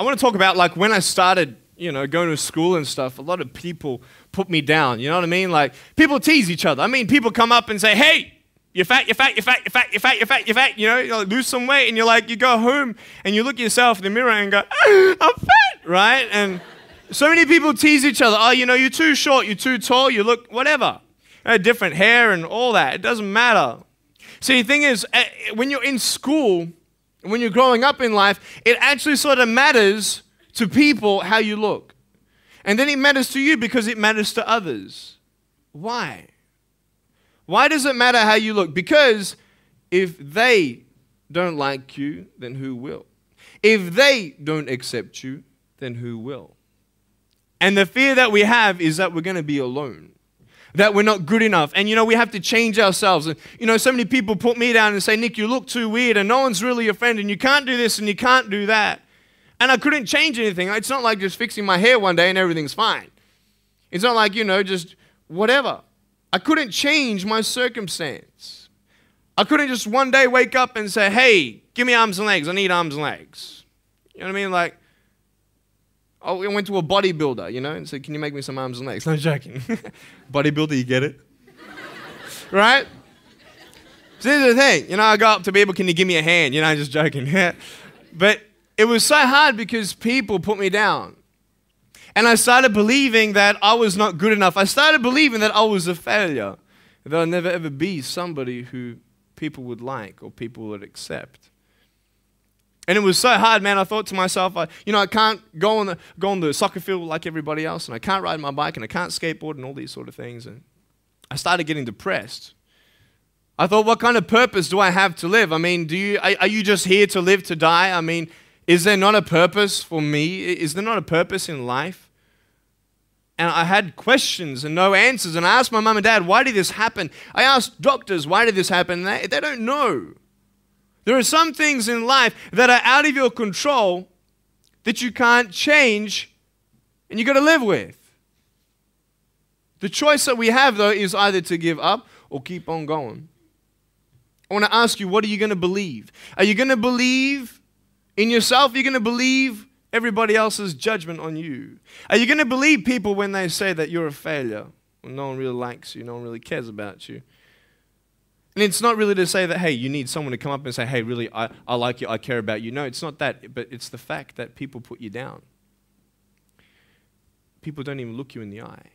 I want to talk about like when I started, going to school and stuff, a lot of people put me down, you know what I mean? Like people tease each other. I mean, people come up and say, hey, you're fat, you're fat, you're fat, you're fat, you're fat, you're fat, you're fat, you like, lose some weight, and you go home and you look at yourself in the mirror and go, I'm fat, right? And so many people tease each other. Oh, you're too short, you're too tall, you look whatever. Different hair and all that. It doesn't matter. See, the thing is, when you're in school, when you're growing up in life, it actually sort of matters to people how you look. And then it matters to you because it matters to others. Why? Why does it matter how you look? Because if they don't like you, then who will? If they don't accept you, then who will? And the fear that we have is that we're going to be alone, that we're not good enough. And, we have to change ourselves. And, so many people put me down and say, Nick, you look too weird and no one's really your friend and you can't do this and you can't do that. And I couldn't change anything. It's not like just fixing my hair one day and everything's fine. It's not like, just whatever. I couldn't change my circumstance. I couldn't just one day wake up and say, hey, give me arms and legs. I need arms and legs. You know what I mean? Like, I went to a bodybuilder, and said, can you make me some arms and legs? No, joking. Bodybuilder, you get it? Right? So here's the thing. I go up to people, can you give me a hand? Just joking. But it was so hard because people put me down. And I started believing that I was not good enough. I started believing that I was a failure. That I'd never ever be somebody who people would like or people would accept. And it was so hard, man. I thought to myself, I can't go on the soccer field like everybody else, and I can't ride my bike, and I can't skateboard, and all these sort of things. And I started getting depressed. I thought, what kind of purpose do I have to live? I mean, are you just here to live to die? I mean, is there not a purpose for me? Is there not a purpose in life? And I had questions and no answers. And I asked my mum and dad, why did this happen? I asked doctors, why did this happen? They don't know. There are some things in life that are out of your control that you can't change and you got to live with. The choice that we have, though, is either to give up or keep on going. I want to ask you, what are you going to believe? Are you going to believe in yourself? Are you going to believe everybody else's judgment on you? Are you going to believe people when they say that you're a failure? When no one really likes you, no one really cares about you. And it's not really to say that, hey, you need someone to come up and say, hey, really, I like you, I care about you. No, it's not that, but it's the fact that people put you down. People don't even look you in the eye.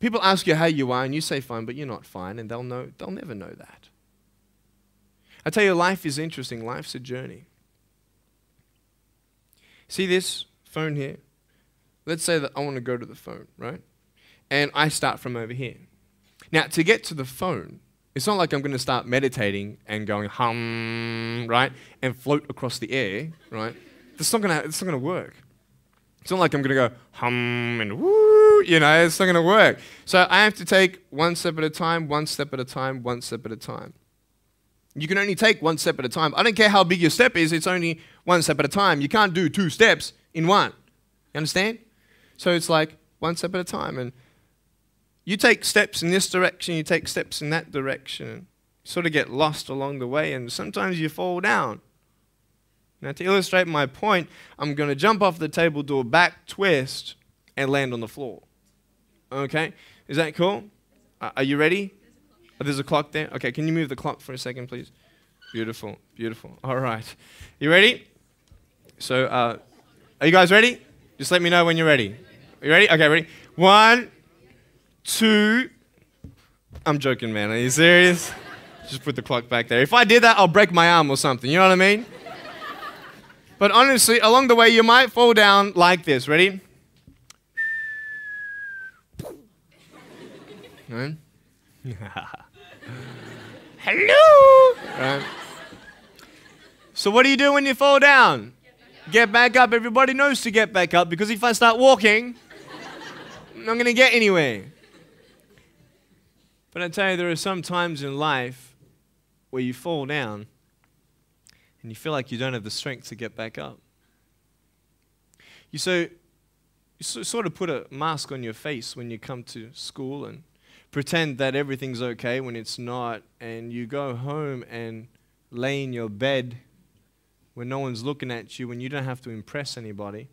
People ask you how you are, and you say fine, but you're not fine, and they'll never know that. I tell you, life is interesting. Life's a journey. See this phone here? Let's say that I want to go to the phone, right? And I start from over here. Now, to get to the phone, it's not like I'm going to start meditating and going hum, right? And float across the air, right? It's not going to work. It's not like I'm going to go hum and woo, it's not going to work. So I have to take one step at a time, one step at a time, one step at a time. You can only take one step at a time. I don't care how big your step is, it's only one step at a time. You can't do 2 steps in one. You understand? So it's like one step at a time. And you take steps in this direction, you take steps in that direction. You sort of get lost along the way, and sometimes you fall down. Now, to illustrate my point, I'm going to jump off the table, do a back twist, and land on the floor. Okay? Is that cool? Are you ready? Oh, there's a clock there? Okay, can you move the clock for a second, please? Beautiful, beautiful. All right. You ready? So, are you guys ready? Just let me know when you're ready. Are you ready? Okay, ready? 1, 2. I'm joking, man. Are you serious? Just put the clock back there. If I did that, I'll break my arm or something. You know what I mean? But honestly, along the way, you might fall down like this. Ready? Right? Hello! Right. So what do you do when you fall down? Get back up. Everybody knows to get back up, because if I start walking, I'm not going to get anywhere. But I tell you, there are some times in life where you fall down and you feel like you don't have the strength to get back up. You sort of put a mask on your face when you come to school and pretend that everything's okay when it's not, and you go home and lay in your bed when no one's looking at you, when you don't have to impress anybody,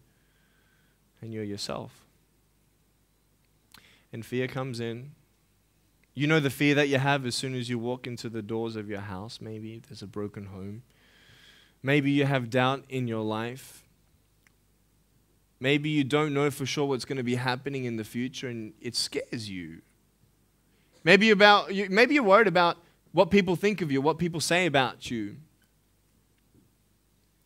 and you're yourself. And fear comes in. You know the fear that you have as soon as you walk into the doors of your house. Maybe there's a broken home. Maybe you have doubt in your life. Maybe you don't know for sure what's going to be happening in the future and it scares you. Maybe you're worried about what people think of you, what people say about you.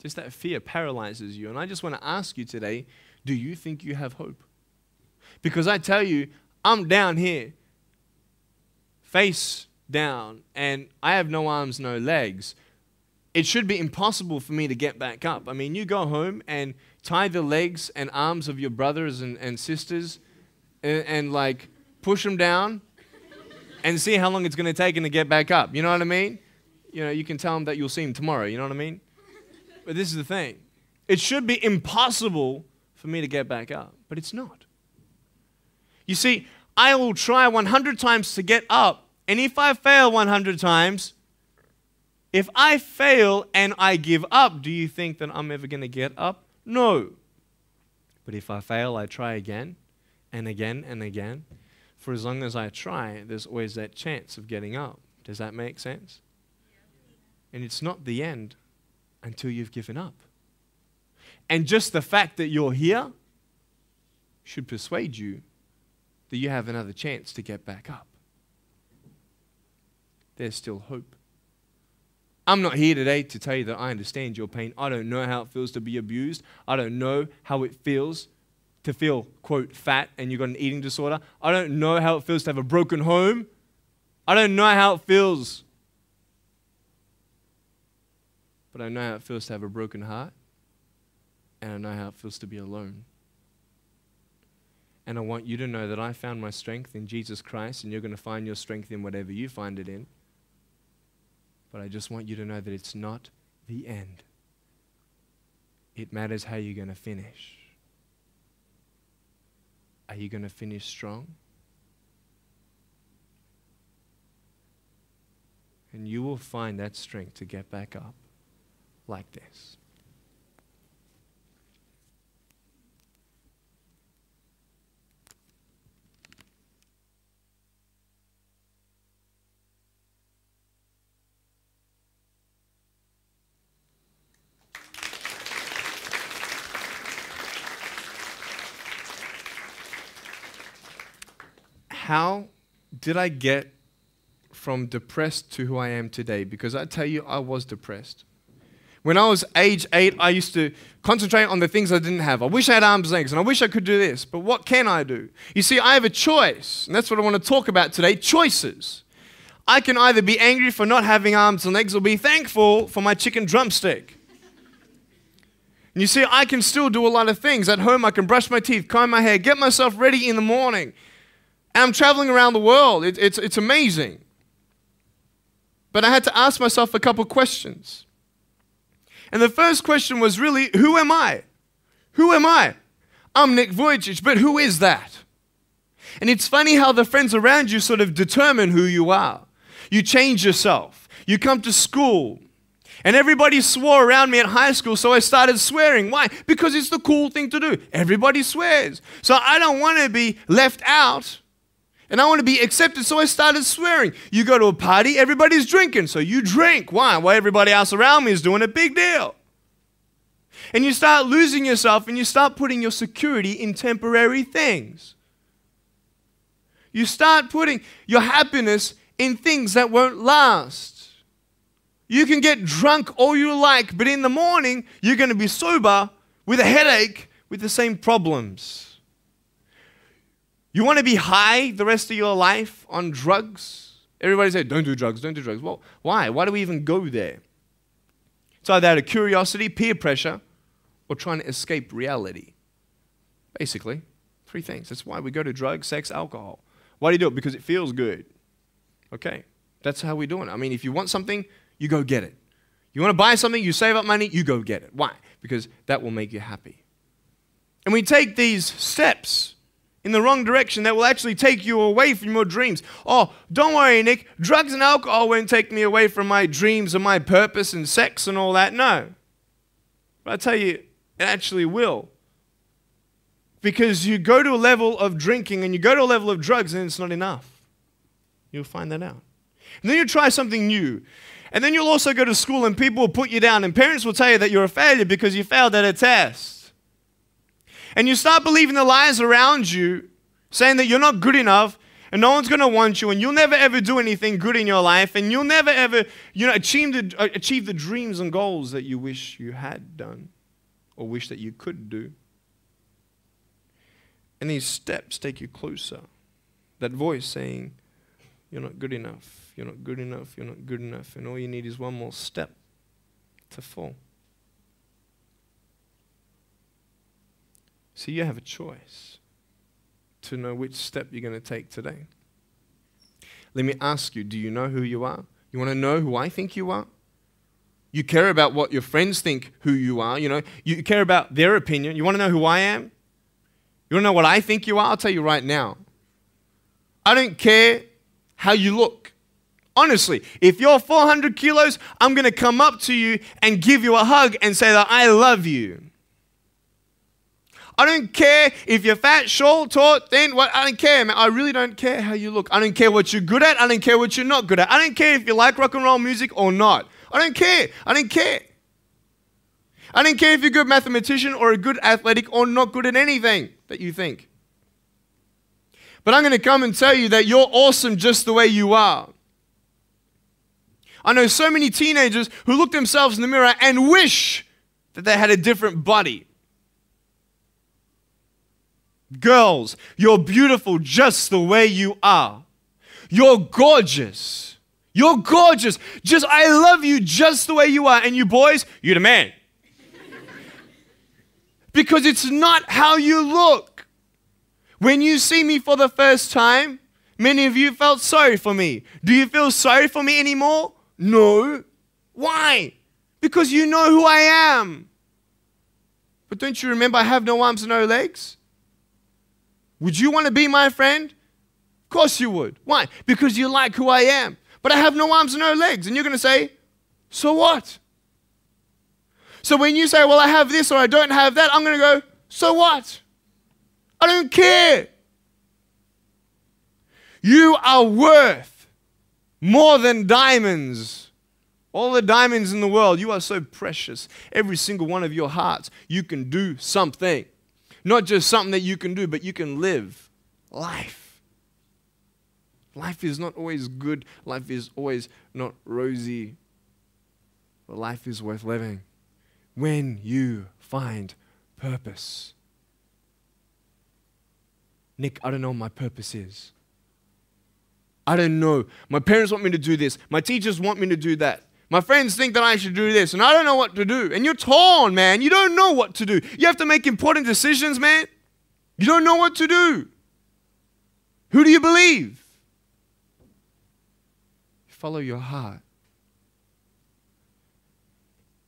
Just that fear paralyzes you. And I just want to ask you today, do you think you have hope? Because I tell you, I'm down here, face down, and I have no arms, no legs. It should be impossible for me to get back up. I mean, you go home and tie the legs and arms of your brothers and sisters and like push them down and see how long it's going to take them to get back up. You know what I mean? You know, you can tell them that you'll see them tomorrow. You know what I mean? But this is the thing. It should be impossible for me to get back up, but it's not. You see, I will try 100 times to get up, and if I fail 100 times, if I fail and I give up, do you think that I'm ever going to get up? No. But if I fail, I try again and again and again. For as long as I try, there's always that chance of getting up. Does that make sense? And it's not the end until you've given up. And just the fact that you're here should persuade you that you have another chance to get back up. There's still hope. I'm not here today to tell you that I understand your pain. I don't know how it feels to be abused. I don't know how it feels to feel, quote, fat and you've got an eating disorder. I don't know how it feels to have a broken home. I don't know how it feels. But I know how it feels to have a broken heart. And I know how it feels to be alone. And I want you to know that I found my strength in Jesus Christ, and you're going to find your strength in whatever you find it in. But I just want you to know that it's not the end. It matters how you're going to finish. Are you going to finish strong? And you will find that strength to get back up like this. How did I get from depressed to who I am today? Because I tell you, I was depressed. When I was age 8, I used to concentrate on the things I didn't have. I wish I had arms and legs, and I wish I could do this, but what can I do? You see, I have a choice, and that's what I want to talk about today, choices. I can either be angry for not having arms and legs or be thankful for my chicken drumstick. And you see, I can still do a lot of things. At home, I can brush my teeth, comb my hair, get myself ready in the morning. And I'm traveling around the world. It's amazing. But I had to ask myself a couple questions. And the first question was really, who am I? Who am I? I'm Nick Vujicic, but who is that? And it's funny how the friends around you sort of determine who you are. You change yourself. You come to school. And everybody swore around me at high school, so I started swearing. Why? Because it's the cool thing to do. Everybody swears. So I don't want to be left out. And I want to be accepted, so I started swearing. You go to a party, everybody's drinking, so you drink. Why? Well, everybody else around me is doing a big deal. And you start losing yourself, and you start putting your security in temporary things. You start putting your happiness in things that won't last. You can get drunk all you like, but in the morning, you're going to be sober with a headache with the same problems. You want to be high the rest of your life on drugs? Everybody said, don't do drugs, don't do drugs. Well, why? Why do we even go there? It's either out of curiosity, peer pressure, or trying to escape reality. Basically, 3 things. That's why we go to drugs, sex, alcohol. Why do you do it? Because it feels good. Okay, that's how we're doing it. I mean, if you want something, you go get it. You want to buy something, you save up money, you go get it. Why? Because that will make you happy. And we take these steps in the wrong direction that will actually take you away from your dreams. Oh, don't worry, Nick. Drugs and alcohol won't take me away from my dreams and my purpose and sex and all that. No. But I tell you, it actually will. Because you go to a level of drinking and you go to a level of drugs and it's not enough. You'll find that out. And then you try something new. And then you'll also go to school and people will put you down and parents will tell you that you're a failure because you failed at a test. And you start believing the lies around you saying that you're not good enough and no one's going to want you and you'll never ever do anything good in your life and you'll never ever achieve the dreams and goals that you wish you had done or wish that you could do. And these steps take you closer. That voice saying, you're not good enough, you're not good enough, you're not good enough. And all you need is one more step to fall. See, you have a choice to know which step you're going to take today. Let me ask you, do you know who you are? You want to know who I think you are? You care about what your friends think who you are. You care about their opinion. You want to know who I am? You want to know what I think you are? I'll tell you right now. I don't care how you look. Honestly, if you're 400 kilos, I'm going to come up to you and give you a hug and say that I love you. I don't care if you're fat, short, tall, thin, what. I don't care, man. I really don't care how you look. I don't care what you're good at. I don't care what you're not good at. I don't care if you like rock and roll music or not. I don't care. I don't care. I don't care if you're a good mathematician or a good athletic or not good at anything that you think. But I'm going to come and tell you that you're awesome just the way you are. I know so many teenagers who look themselves in the mirror and wish that they had a different body. Girls, you're beautiful just the way you are. You're gorgeous. You're gorgeous. I love you just the way you are. And you boys, you're the man. Because it's not how you look. When you see me for the first time, many of you felt sorry for me. Do you feel sorry for me anymore? No. Why? Because you know who I am. But don't you remember I have no arms and no legs? Would you want to be my friend? Of course you would. Why? Because you like who I am. But I have no arms and no legs. And you're going to say, so what? So when you say, well, I have this or I don't have that, I'm going to go, so what? I don't care. You are worth more than diamonds. All the diamonds in the world, you are so precious. Every single one of your hearts, you can do something. Not just something that you can do, but you can live life. Life is not always good. Life is always not rosy. But life is worth living when you find purpose. Nick, I don't know what my purpose is. I don't know. My parents want me to do this. My teachers want me to do that. My friends think that I should do this, and I don't know what to do. And you're torn, man. You don't know what to do. You have to make important decisions, man. You don't know what to do. Who do you believe? Follow your heart.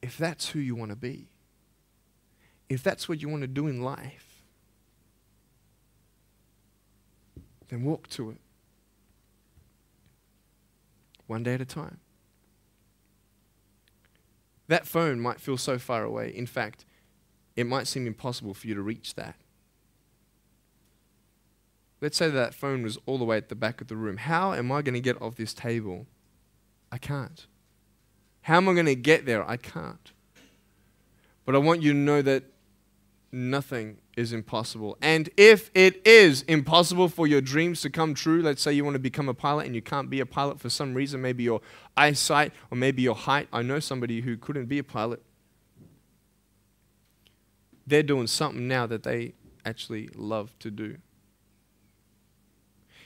If that's who you want to be, if that's what you want to do in life, then walk to it. One day at a time. That phone might feel so far away. In fact, it might seem impossible for you to reach that. Let's say that phone was all the way at the back of the room. How am I going to get off this table? I can't. How am I going to get there? I can't. But I want you to know that nothing is impossible. And if it is impossible for your dreams to come true, let's say you want to become a pilot and you can't be a pilot for some reason, maybe your eyesight or maybe your height. I know somebody who couldn't be a pilot. They're doing something now that they actually love to do.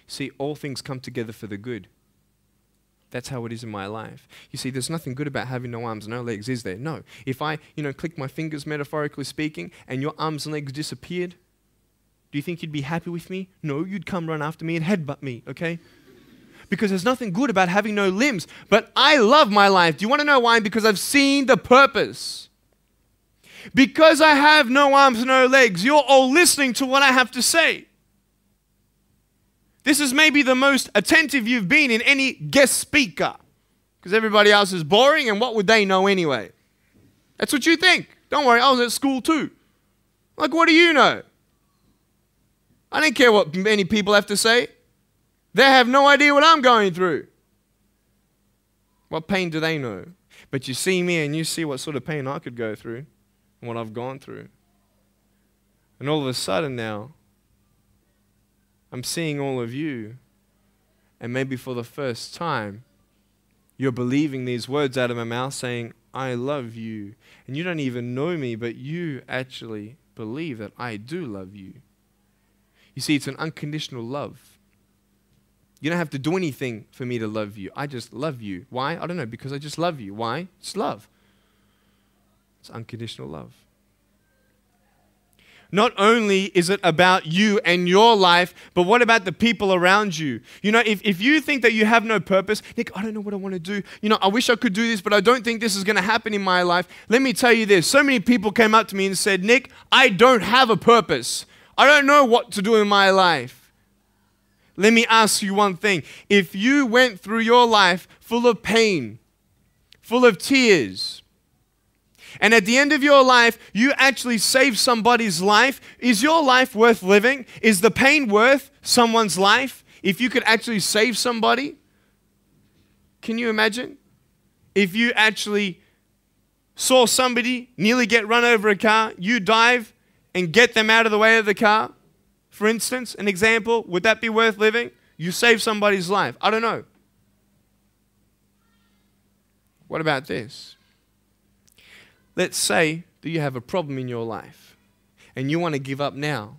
See, all things come together for the good. That's how it is in my life. You see, there's nothing good about having no arms, no legs, is there? No. If I, click my fingers, metaphorically speaking, and your arms and legs disappeared, do you think you'd be happy with me? No, you'd come run after me and headbutt me, okay? Because there's nothing good about having no limbs. But I love my life. Do you want to know why? Because I've seen the purpose. Because I have no arms, no legs, you're all listening to what I have to say. This is maybe the most attentive you've been in any guest speaker. Because everybody else is boring, and what would they know anyway? That's what you think. Don't worry, I was at school too. Like, what do you know? I don't care what many people have to say. They have no idea what I'm going through. What pain do they know? But you see me and you see what sort of pain I could go through and what I've gone through. And all of a sudden now, I'm seeing all of you, and maybe for the first time, you're believing these words out of my mouth saying, I love you. And you don't even know me, but you actually believe that I do love you. You see, it's an unconditional love. You don't have to do anything for me to love you. I just love you. Why? I don't know, because I just love you. Why? It's love. It's unconditional love. Not only is it about you and your life, but what about the people around you? You know, if you think that you have no purpose, Nick, I don't know what I want to do. You know, I wish I could do this, but I don't think this is going to happen in my life. Let me tell you this. So many people came up to me and said, Nick, I don't have a purpose. I don't know what to do in my life. Let me ask you one thing. If you went through your life full of pain, full of tears, and at the end of your life, you actually saved somebody's life, is your life worth living? Is the pain worth someone's life? If you could actually save somebody? Can you imagine? If you actually saw somebody nearly get run over a car, you dive and get them out of the way of the car, for instance, an example, would that be worth living? You save somebody's life. I don't know. What about this? Let's say that you have a problem in your life and you want to give up now.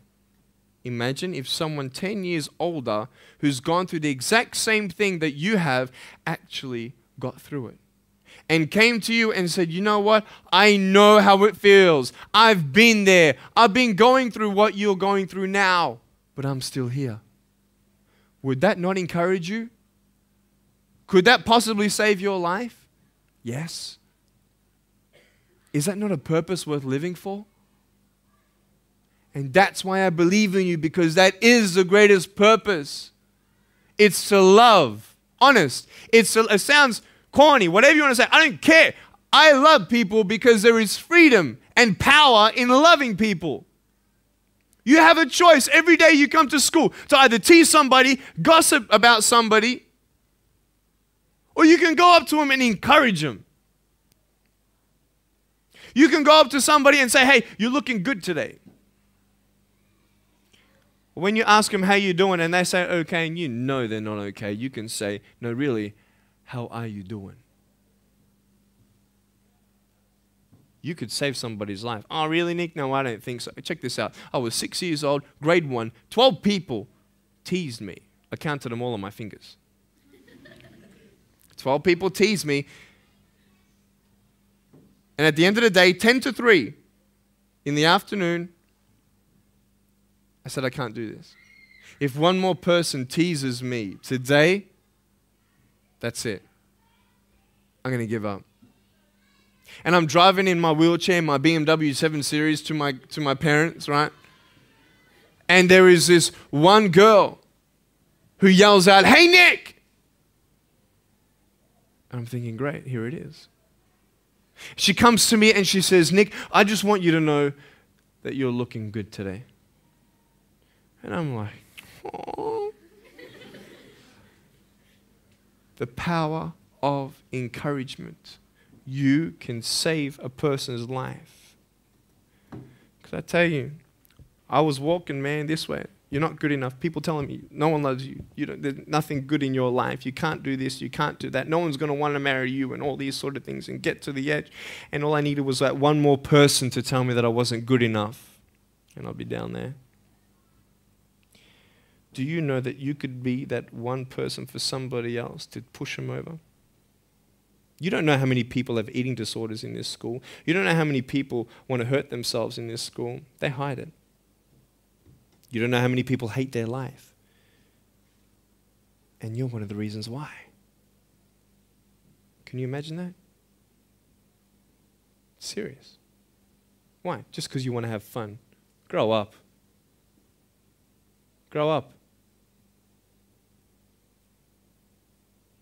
Imagine if someone 10 years older who's gone through the exact same thing that you have actually got through it and came to you and said, you know what? I know how it feels. I've been there. I've been going through what you're going through now, but I'm still here. Would that not encourage you? Could that possibly save your life? Yes. Is that not a purpose worth living for? And that's why I believe in you, because that is the greatest purpose. It's to love. Honest. It sounds corny, whatever you want to say. I don't care. I love people because there is freedom and power in loving people. You have a choice every day you come to school to either tease somebody, gossip about somebody, or you can go up to them and encourage them. You can go up to somebody and say, hey, you're looking good today. When you ask them how you're doing and they say okay and you know they're not okay, you can say, no, really, how are you doing? You could save somebody's life. Oh, really, Nick? No, I don't think so. Check this out. I was 6 years old, grade 1, 12 people teased me. I counted them all on my fingers. 12 people teased me. And at the end of the day, 10 to 3 in the afternoon, I said, I can't do this. If one more person teases me today, that's it. I'm going to give up. And I'm driving in my wheelchair, my BMW 7 Series to my parents, right? And there is this one girl who yells out, hey, Nick! And I'm thinking, great, here it is. She comes to me and she says, Nick, I just want you to know that you're looking good today. And I'm like, oh. The power of encouragement. You can save a person's life. Because I tell you, I was walking, man, this way. You're not good enough. People telling me, no one loves you. There's nothing good in your life. You can't do this. You can't do that. No one's going to want to marry you and all these sort of things and get to the edge. And all I needed was that one more person to tell me that I wasn't good enough. And I'll be down there. Do you know that you could be that one person for somebody else to push them over? You don't know how many people have eating disorders in this school. You don't know how many people want to hurt themselves in this school. They hide it. You don't know how many people hate their life. And you're one of the reasons why. Can you imagine that? Serious. Why? Just because you want to have fun. Grow up. Grow up.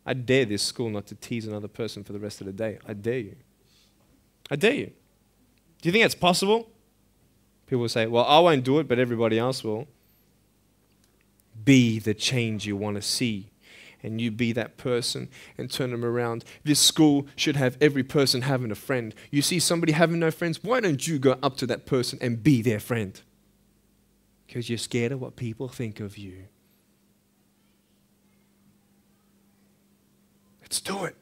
I dare this school not to tease another person for the rest of the day. I dare you. I dare you. Do you think it's possible? People will say, well, I won't do it, but everybody else will. Be the change you want to see. And you be that person and turn them around. This school should have every person having a friend. You see somebody having no friends, why don't you go up to that person and be their friend? Because you're scared of what people think of you. Let's do it.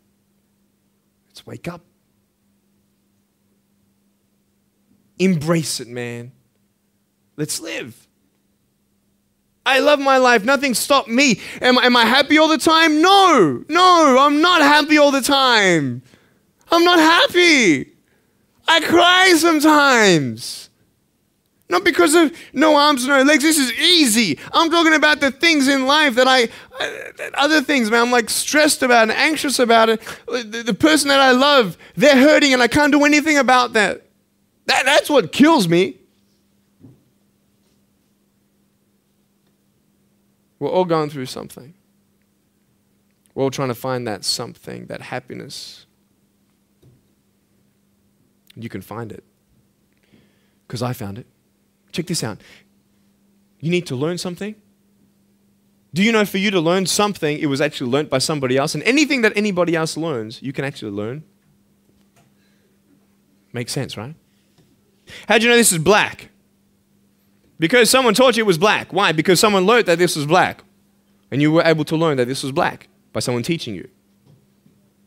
Let's wake up. Embrace it, man. Let's live. I love my life. Nothing stopped me. Am I happy all the time? No, I'm not happy all the time. I'm not happy. I cry sometimes. Not because of no arms, no legs. This is easy. I'm talking about the things in life that other things, man. I'm like stressed about and anxious about it. The person that I love, they're hurting and I can't do anything about that. That's what kills me. We're all going through something. We're all trying to find that something, that happiness. You can find it. Because I found it. Check this out. You need to learn something. Do you know for you to learn something, it was actually learnt by somebody else? And anything that anybody else learns, you can actually learn. Makes sense, right? How'd you know this is black? Because someone taught you it was black. Why? Because someone learned that this was black. And you were able to learn that this was black by someone teaching you.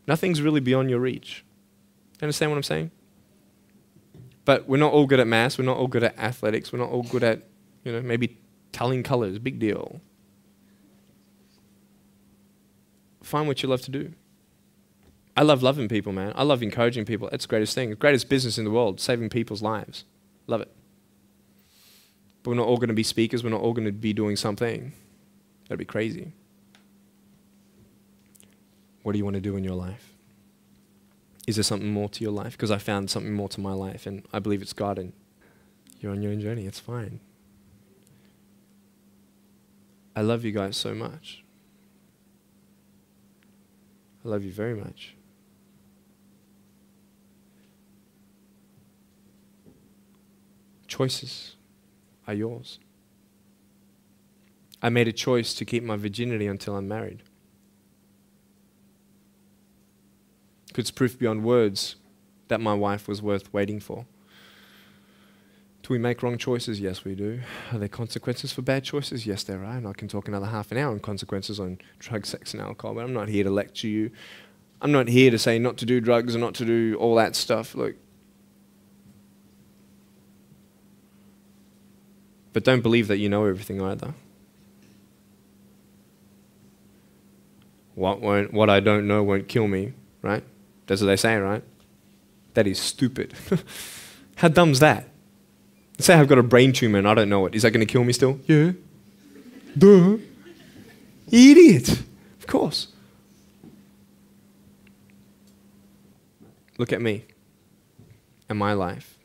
Nothing's really beyond your reach. You understand what I'm saying? But we're not all good at maths. We're not all good at athletics. We're not all good at, maybe telling colors. Big deal. Find what you love to do. I love loving people, man. I love encouraging people. That's the greatest thing. The greatest business in the world, saving people's lives. Love it. But we're not all going to be speakers. We're not all going to be doing something. That'd be crazy. What do you want to do in your life? Is there something more to your life? Because I found something more to my life, and I believe it's God, and you're on your own journey. It's fine. I love you guys so much. I love you very much. Choices are yours. I made a choice to keep my virginity until I'm married. It's proof beyond words that my wife was worth waiting for. Do we make wrong choices? Yes, we do. Are there consequences for bad choices? Yes, there are. And I can talk another half an hour on consequences on drugs, sex, and alcohol, but I'm not here to lecture you. I'm not here to say not to do drugs and not to do all that stuff. Look. But don't believe that you know everything either. What I don't know won't kill me, right? That's what they say, right? That is stupid. How dumb's that? Let's say I've got a brain tumor and I don't know it. Is that going to kill me still? Yeah. Duh. Idiot. Of course. Look at me and my life.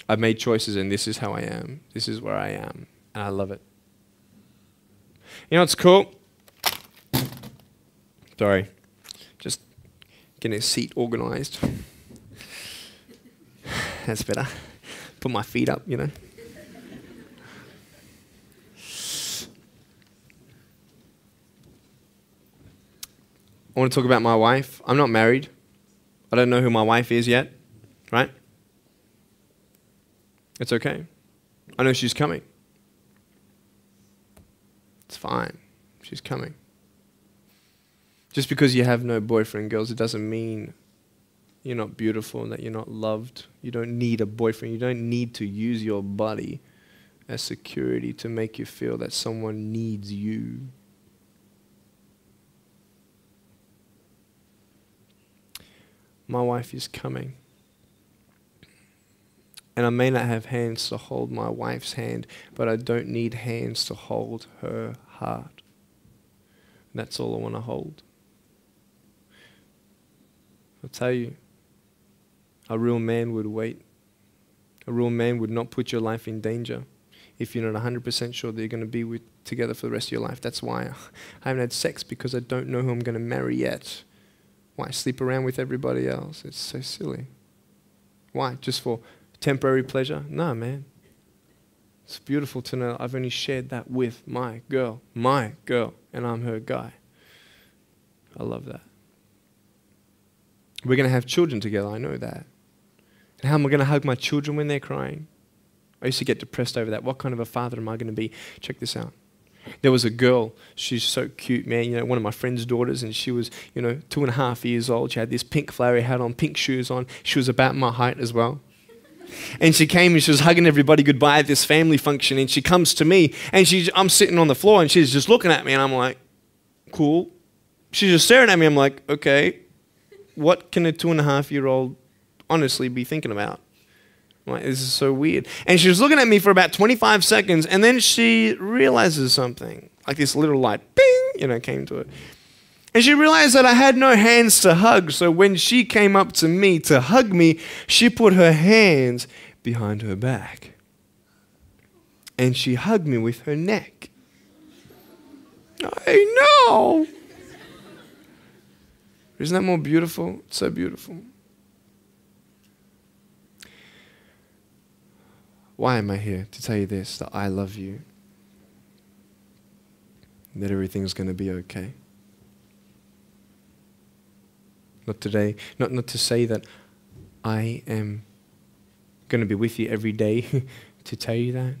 I've made choices and this is how I am. This is where I am. And I love it. You know what's cool? Sorry. Just getting a seat organized. That's better. Put my feet up, I want to talk about my wife. I'm not married. I don't know who my wife is yet, right? It's okay. I know she's coming. It's fine. She's coming. Just because you have no boyfriend, girls, it doesn't mean you're not beautiful and that you're not loved. You don't need a boyfriend. You don't need to use your body as security to make you feel that someone needs you. My wife is coming. And I may not have hands to hold my wife's hand, but I don't need hands to hold her heart. That's all I want to hold. I'll tell you, a real man would wait. A real man would not put your life in danger if you're not 100% sure that you're going to be together for the rest of your life. That's why I haven't had sex, because I don't know who I'm going to marry yet. Why sleep around with everybody else? It's so silly. Why? Just for temporary pleasure? No, man. It's beautiful to know I've only shared that with my girl, and I'm her guy. I love that. We're going to have children together, I know that. And how am I going to hug my children when they're crying? I used to get depressed over that. What kind of a father am I going to be? Check this out. There was a girl, she's so cute, man, one of my friend's daughters, and she was, 2.5 years old. She had this pink flowery hat on, pink shoes on. She was about my height as well. And she came and she was hugging everybody goodbye at this family function, and she comes to me, and I'm sitting on the floor, and she's just looking at me, and I'm like, cool. She's just staring at me. I'm like, okay, what can a 2.5-year-old honestly be thinking about? I'm like, this is so weird. And she was looking at me for about 25 seconds, and then she realizes something. Like this little light, bing, came to it. And she realized that I had no hands to hug, so when she came up to me to hug me, she put her hands behind her back. And she hugged me with her neck. I know. Isn't that more beautiful? It's so beautiful. Why am I here? To tell you this, that I love you. That everything's going to be okay. Not today, not to say that I am going to be with you every day to tell you that.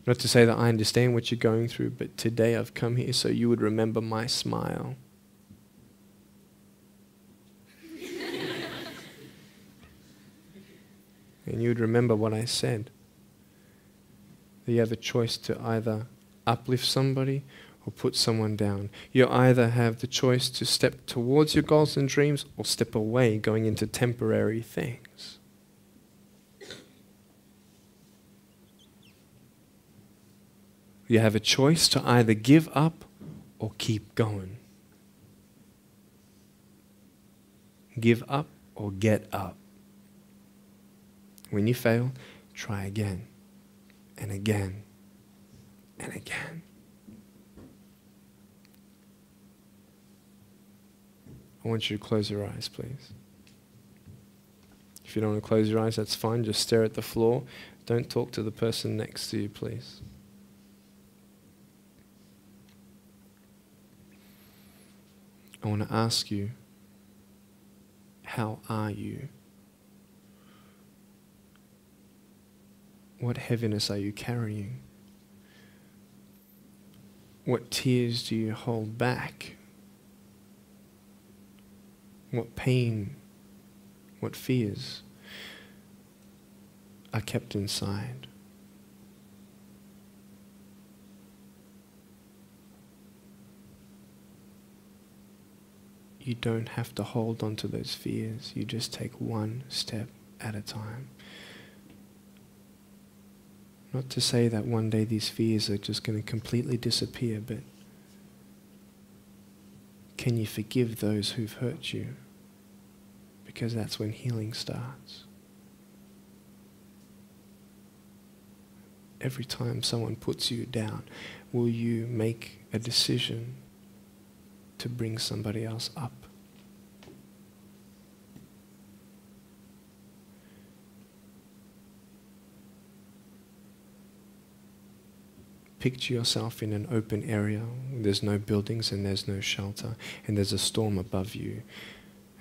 Not to say that I understand what you're going through, but today I've come here so you would remember my smile. And you would remember what I said. That you have a choice to either uplift somebody or put someone down. You either have the choice to step towards your goals and dreams or step away, going into temporary things. You have a choice to either give up or keep going. Give up or get up. When you fail, try again and again and again. I want you to close your eyes, please. If you don't want to close your eyes, that's fine. Just stare at the floor. Don't talk to the person next to you, please. I want to ask you, how are you? What heaviness are you carrying? What tears do you hold back? What pain, what fears are kept inside? You don't have to hold on to those fears. You just take one step at a time. Not to say that one day these fears are just going to completely disappear, but can you forgive those who've hurt you? Because that's when healing starts. Every time someone puts you down, will you make a decision to bring somebody else up? Picture yourself in an open area. There's no buildings and there's no shelter, and there's a storm above you.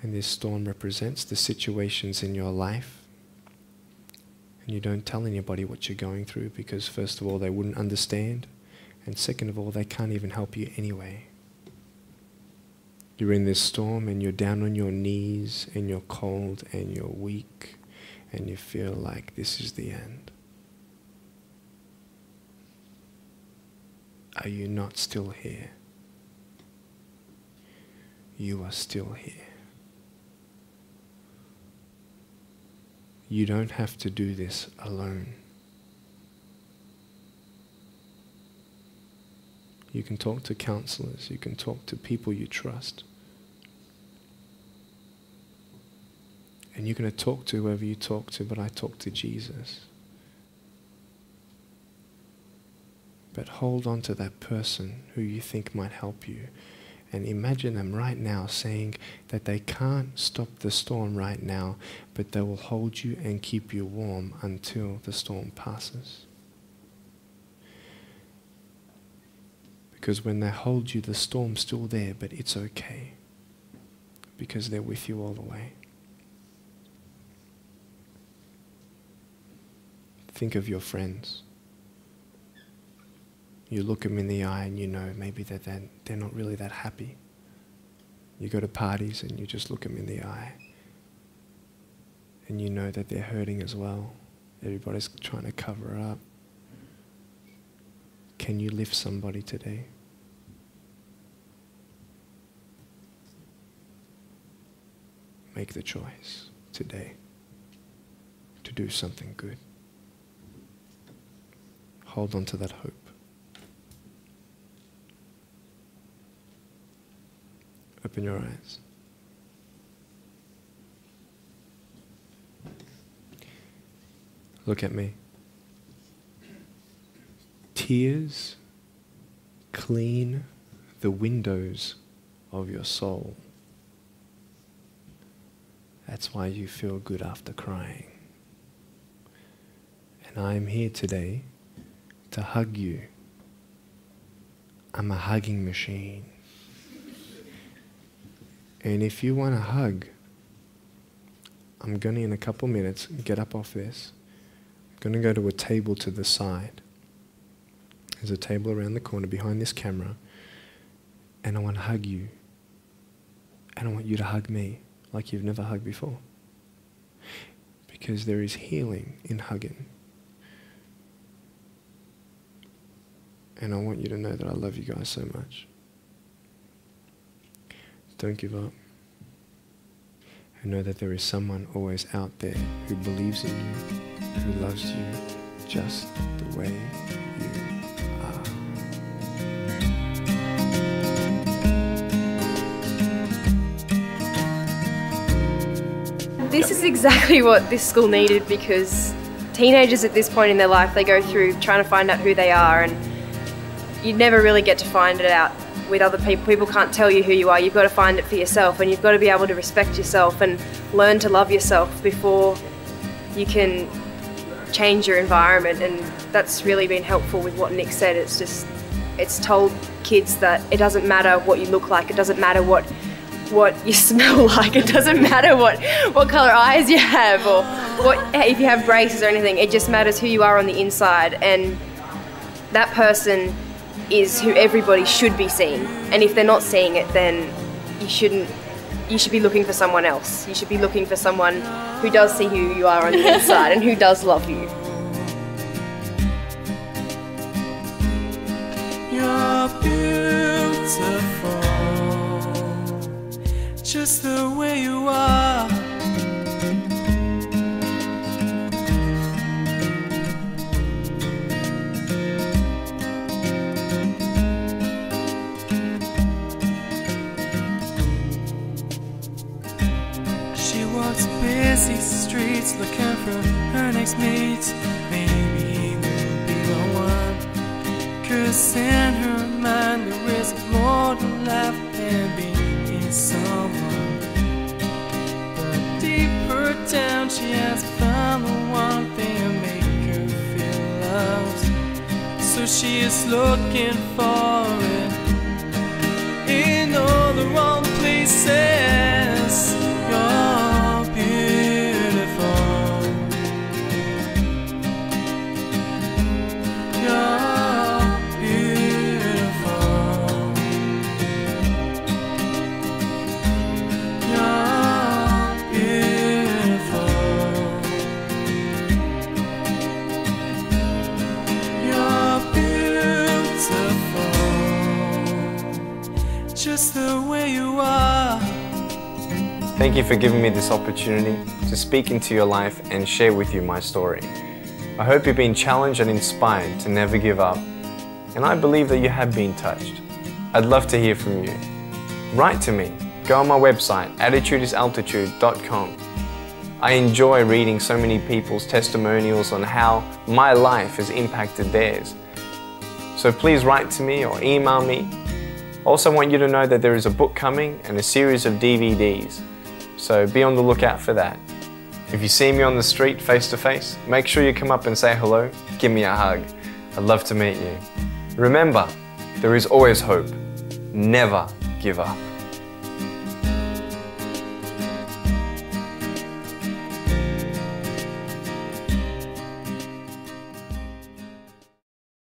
And this storm represents the situations in your life. And you don't tell anybody what you're going through because first of all, they wouldn't understand. And second of all, they can't even help you anyway. You're in this storm and you're down on your knees and you're cold and you're weak and you feel like this is the end. Are you not still here? You are still here. You don't have to do this alone. You can talk to counselors. You can talk to people you trust. And you're going to talk to whoever you talk to, but I talk to Jesus. But hold on to that person who you think might help you And imagine them right now saying that they can't stop the storm right now, but they will hold you and keep you warm until the storm passes. Because when they hold you, the storm's still there, but it's okay. Because they're with you all the way. Think of your friends. You look them in the eye and you know maybe that they're not really that happy. You go to parties and you just look them in the eye. And you know that they're hurting as well. Everybody's trying to cover it up. Can you lift somebody today? Make the choice today to do something good. Hold on to that hope. Open your eyes. Look at me. Tears clean the windows of your soul. That's why you feel good after crying. And I'm here today to hug you. I'm a hugging machine. And if you want a hug, I'm going to, in a couple minutes, get up off this. I'm going to go to a table to the side. There's a table around the corner behind this camera. And I want to hug you. And I want you to hug me like you've never hugged before. Because there is healing in hugging. And I want you to know that I love you guys so much. Don't give up. And know that there is someone always out there who believes in you, who loves you just the way you are. This is exactly what this school needed, because teenagers at this point in their life, they go through trying to find out who they are, and you never really get to find it out with other people. People can't tell you who you are. You've got to find it for yourself, and you've got to be able to respect yourself and learn to love yourself before you can change your environment. And that's really been helpful with what Nick said. It's told kids that it doesn't matter what you look like, it doesn't matter what you smell like, it doesn't matter what colour eyes you have, or if you have braces or anything. It just matters who you are on the inside, and that person is who everybody should be seeing. And if they're not seeing it, then you should be looking for someone else. You should be looking for someone who does see who you are on the inside and who does love you. You're beautiful, just the way you are. Busy streets looking for her next mate. Maybe he will be the one, 'cause in her mind there is more to life than being someone. But deeper down she has found the one thing to make her feel loved. So she is looking for it in all the wrong places. You're beautiful. You're beautiful. You're beautiful. You're beautiful, just the way you are. Thank you for giving me this opportunity to speak into your life and share with you my story. I hope you've been challenged and inspired to never give up, and I believe that you have been touched. I'd love to hear from you. Write to me. Go on my website, attitudesaltitude.com. I enjoy reading so many people's testimonials on how my life has impacted theirs. So please write to me or email me, Also want you to know that there is a book coming and a series of DVDs, so be on the lookout for that. If you see me on the street face to face, make sure you come up and say hello, give me a hug. I'd love to meet you. Remember, there is always hope. Never give up.